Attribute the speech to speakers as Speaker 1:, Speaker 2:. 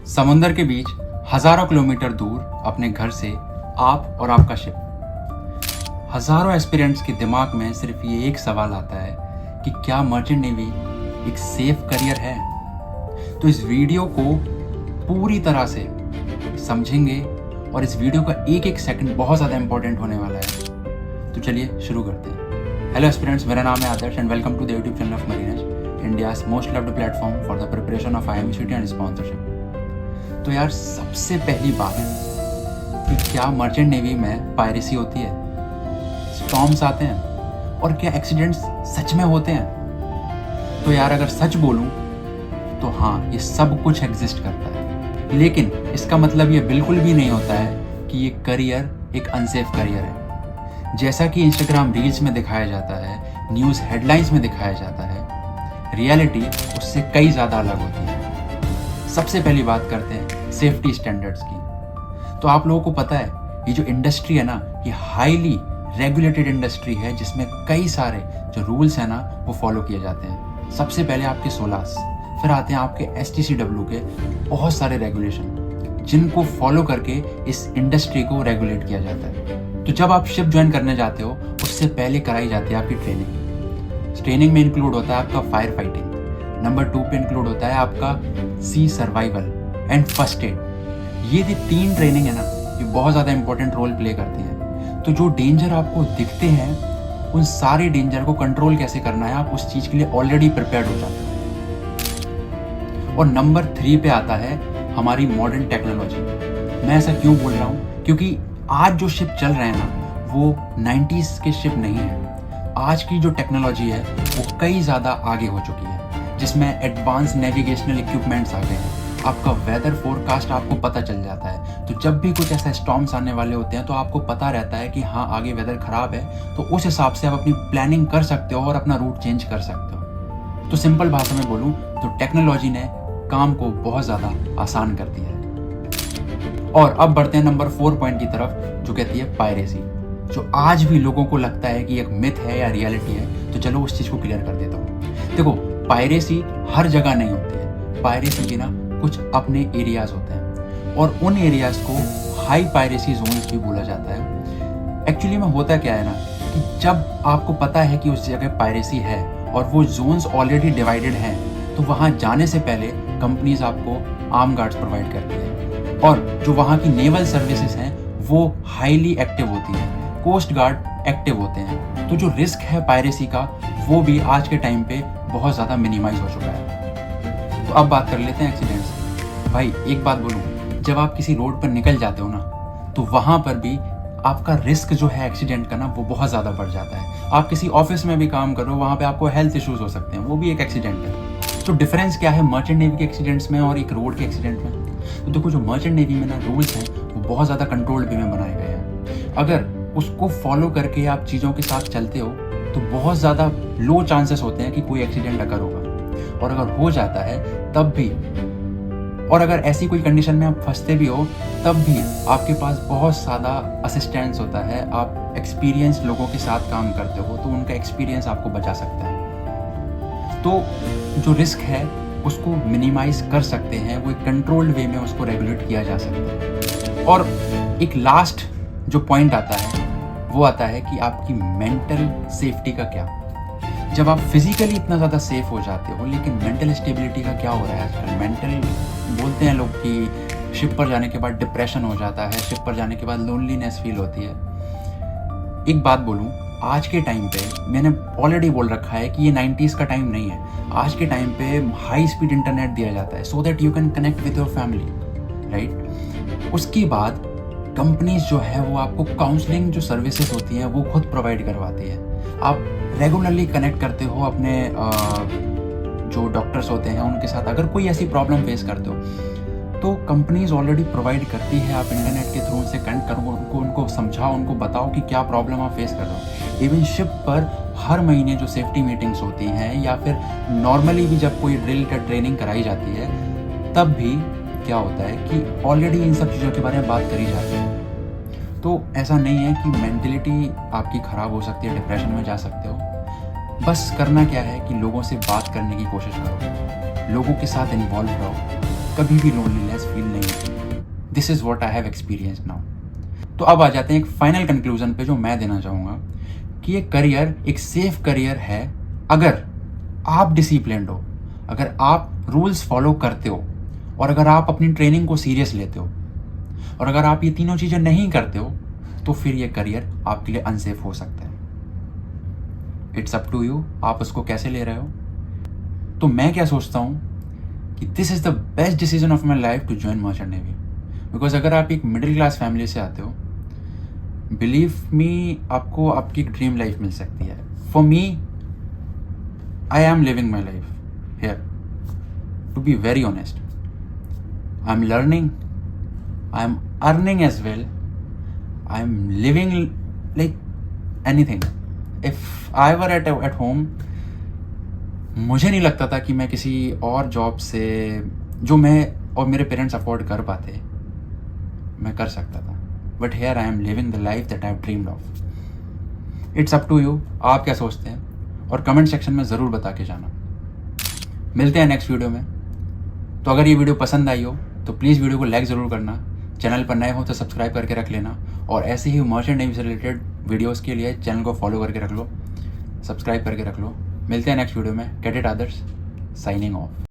Speaker 1: समुंदर के बीच हजारों किलोमीटर दूर अपने घर से आप और आपका शिप। हजारों एस्पिरेंट्स के दिमाग में सिर्फ ये एक सवाल आता है कि क्या मर्चेंट नेवी एक सेफ करियर है। तो इस वीडियो को पूरी तरह से समझेंगे और इस वीडियो का एक एक सेकंड बहुत ज़्यादा इंपॉर्टेंट होने वाला है। तो चलिए शुरू करते हैं। हेलो एस्पिरेंट्स, मेरा नाम है Adarsh and welcome to the YouTube channel of मरीनेज, India's most loved platform for the preparation of IIM CT and sponsorship. तो यार, सबसे पहली बात कि क्या मर्चेंट नेवी में पायरेसी होती है, स्टॉर्म्स आते हैं और क्या एक्सीडेंट्स सच में होते हैं? तो यार, अगर सच बोलूं तो हाँ, ये सब कुछ एग्जिस्ट करता है, लेकिन इसका मतलब ये बिल्कुल भी नहीं होता है कि ये करियर एक अनसेफ करियर है। जैसा कि इंस्टाग्राम रील्स में दिखाया जाता है, न्यूज़ हेडलाइंस में दिखाया जाता है, रियलिटी उससे कई ज़्यादा अलग होती है। सबसे पहली बात करते हैं सेफ्टी स्टैंडर्ड्स की। तो आप लोगों को पता है, ये जो इंडस्ट्री है ना, ये हाईली रेगुलेटेड इंडस्ट्री है जिसमें कई सारे जो रूल्स हैं ना वो फॉलो किए जाते हैं। सबसे पहले आपके सोलास, फिर आते हैं आपके STCW के बहुत सारे रेगुलेशन जिनको फॉलो करके इस इंडस्ट्री को रेगुलेट किया जाता है। तो जब आप शिप ज्वाइन करने जाते हो उससे पहले कराई जाती है आपकी ट्रेनिंग में इंक्लूड होता है आपका फायर फाइटिंग, नंबर 2 पे इंक्लूड होता है आपका सी सर्वाइवल एंड फर्स्ट एड। ये जो 3 ट्रेनिंग है ना, ये बहुत ज़्यादा इंपॉर्टेंट रोल प्ले करती हैं। तो जो डेंजर आपको दिखते हैं, उन सारे डेंजर को कंट्रोल कैसे करना है, आप उस चीज़ के लिए ऑलरेडी प्रिपेयर्ड हो जाते हैं। और नंबर 3 पे आता है हमारी मॉडर्न टेक्नोलॉजी। मैं ऐसा क्यों बोल रहा हूँ? क्योंकि आज जो शिप चल रहे हैं ना, वो 90s के शिप नहीं है। आज की जो टेक्नोलॉजी है वो कई ज़्यादा आगे हो चुकी है, जिसमें एडवांस नेविगेशनल इक्विपमेंट्स आ गए हैं। आपका वेदर फोरकास्ट आपको पता चल जाता है। तो जब भी कुछ ऐसा स्टॉर्म्स आने वाले होते हैं तो आपको पता रहता है कि हाँ, आगे वेदर ख़राब है, तो उस हिसाब से आप अपनी प्लानिंग कर सकते हो और अपना रूट चेंज कर सकते हो। तो सिंपल भाषा में बोलूँ तो टेक्नोलॉजी ने काम को बहुत ज़्यादा आसान कर दिया है। और अब बढ़ते हैं नंबर 4 पॉइंट की तरफ, जो कहती है पायरेसी, जो आज भी लोगों को लगता है कि एक मिथ है या रियलिटी है। तो चलो उस चीज़ को क्लियर कर देता हूँ। देखो, पायरेसी हर जगह नहीं होती है। पायरेसी के ना कुछ अपने एरियाज होते हैं और उन एरियाज को हाई पायरेसी जोन्स भी बोला जाता है। एक्चुअली में होता क्या है ना, कि जब आपको पता है कि उस जगह पायरेसी है और वो जोन्स ऑलरेडी डिवाइडेड हैं, तो वहाँ जाने से पहले कंपनीज आपको आर्म गार्ड्स प्रोवाइड करती है और जो वहाँ की नेवल सर्विसेज हैं वो हाईली एक्टिव होती हैं, कोस्ट गार्ड एक्टिव होते हैं। तो जो रिस्क है पायरेसी का, वो भी आज के टाइम पे बहुत ज़्यादा मिनिमाइज हो चुका है। तो अब बात कर लेते हैं एक्सीडेंट्स। भाई, एक बात बोलूँ, जब आप किसी रोड पर निकल जाते हो ना, तो वहाँ पर भी आपका रिस्क जो है एक्सीडेंट का ना, वो बहुत ज़्यादा बढ़ जाता है। आप किसी ऑफिस में भी काम करो, वहाँ पे आपको हेल्थ इश्यूज हो सकते हैं, वो भी एक एक्सीडेंट है। तो डिफरेंस क्या है मर्चेंट नेवी के एक्सीडेंट्स में और एक रोड के एक्सीडेंट में? तो देखो, जो मर्चेंट नेवी में ना रूल्स हैं वो बहुत ज़्यादा कंट्रोल्ड वे में बनाए गए हैं। अगर उसको फॉलो करके आप चीज़ों के साथ चलते हो तो बहुत ज़्यादा लो चांसेस होते हैं कि कोई एक्सीडेंट अगर होगा, और अगर हो जाता है तब भी, और अगर ऐसी कोई कंडीशन में आप फंसते भी हो तब भी आपके पास बहुत ज़्यादा असिस्टेंस होता है। आप एक्सपीरियंस लोगों के साथ काम करते हो तो उनका एक्सपीरियंस आपको बचा सकता है। तो जो रिस्क है उसको मिनिमाइज कर सकते हैं, वो एक कंट्रोल्ड वे में उसको रेगुलेट किया जा सकता है। और एक लास्ट जो पॉइंट आता है वो आता है कि आपकी मेंटल सेफ्टी का क्या। जब आप फिजिकली इतना ज़्यादा सेफ हो जाते हो, लेकिन मेंटल स्टेबिलिटी का क्या हो रहा है आजकल? मेंटल बोलते हैं लोग कि शिप पर जाने के बाद डिप्रेशन हो जाता है, शिप पर जाने के बाद लोनलीनेस फील होती है। एक बात बोलूँ, आज के टाइम पे मैंने ऑलरेडी बोल रखा है कि ये 90s का टाइम नहीं है। आज के टाइम पे हाई स्पीड इंटरनेट दिया जाता है so that you can connect with your family, right? उसके बाद कंपनीज जो है वो आपको काउंसलिंग जो सर्विसेज होती हैं वो खुद प्रोवाइड करवाती है। आप रेगुलरली कनेक्ट करते हो अपने जो डॉक्टर्स होते हैं उनके साथ। अगर कोई ऐसी प्रॉब्लम फेस करते हो तो कंपनीज ऑलरेडी प्रोवाइड करती है। आप इंटरनेट के थ्रू उनसे कनेक्ट करो, उनको समझाओ, उनको बताओ कि क्या प्रॉब्लम आप फेस कर रहे हो। इवन शिप पर हर महीने जो सेफ्टी मीटिंग्स होती हैं या फिर नॉर्मली भी जब कोई ड्रिल का ट्रेनिंग कराई जाती है, तब भी क्या होता है कि ऑलरेडी इन सब चीज़ों के बारे में बात करी जाती है। तो ऐसा नहीं है कि मेंटलिटी आपकी ख़राब हो सकती है, डिप्रेशन में जा सकते हो। बस करना क्या है कि लोगों से बात करने की कोशिश करो, लोगों के साथ इन्वॉल्व रहो, कभी भी लोनलीनेस फील नहीं होती। This is what I have experience now. तो अब आ जाते हैं एक फाइनल कंक्लूजन पे जो मैं देना चाहूँगा कि ये करियर एक सेफ करियर है अगर आप डिसिप्लिन्ड हो, अगर आप रूल्स फॉलो करते हो, और अगर आप अपनी ट्रेनिंग को सीरियस लेते हो। और अगर आप ये तीनों चीज़ें नहीं करते हो तो फिर ये करियर आपके लिए अनसेफ हो सकता है। इट्स अप टू यू, आप उसको कैसे ले रहे हो। तो मैं क्या सोचता हूँ कि this is the best decision of my life to join merchant navy. Because अगर आप एक मिडिल क्लास फैमिली से आते हो, बिलीव मी, आपको आपकी एक ड्रीम लाइफ मिल सकती है। For me, I am living my life here, to be very honest. I am learning, I am earning as well. I am living like anything. If I were at home, मुझे नहीं लगता था कि मैं किसी और जॉब से जो मैं और मेरे पेरेंट्स अफोर्ड कर पाते मैं कर सकता था। But here I am living the life that I have dreamed of. It's up to you, आप क्या सोचते हैं और कमेंट सेक्शन में ज़रूर बता के जाना। मिलते हैं नेक्स्ट वीडियो में। तो अगर ये वीडियो पसंद आई हो तो प्लीज़ वीडियो को लाइक ज़रूर करना, चैनल पर नए हो तो सब्सक्राइब करके रख लेना, और ऐसे ही मर्चेंट नेवी से रिलेटेड वीडियोस के लिए चैनल को फॉलो करके रख लो, सब्सक्राइब करके रख लो। मिलते हैं नेक्स्ट वीडियो में। कैडेट आदर्श साइनिंग ऑफ।